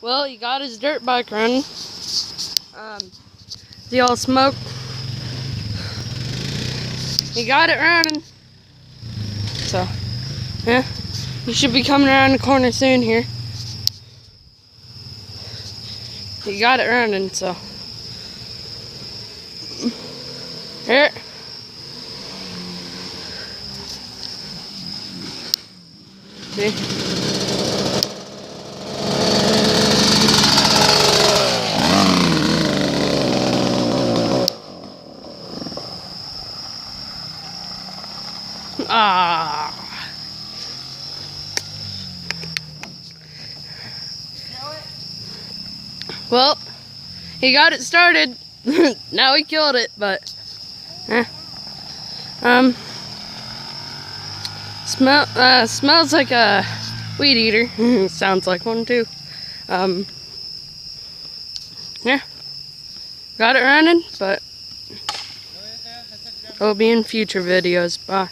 Well, he got his dirt bike running. See all smoke? He got it running. So, yeah, he should be coming around the corner soon here. He got it running, so. Here. See? Ah. Well, he got it started. Now he killed it, but smells like a weed eater. Sounds like one too. Yeah, got it running, but it'll be in future videos. Bye.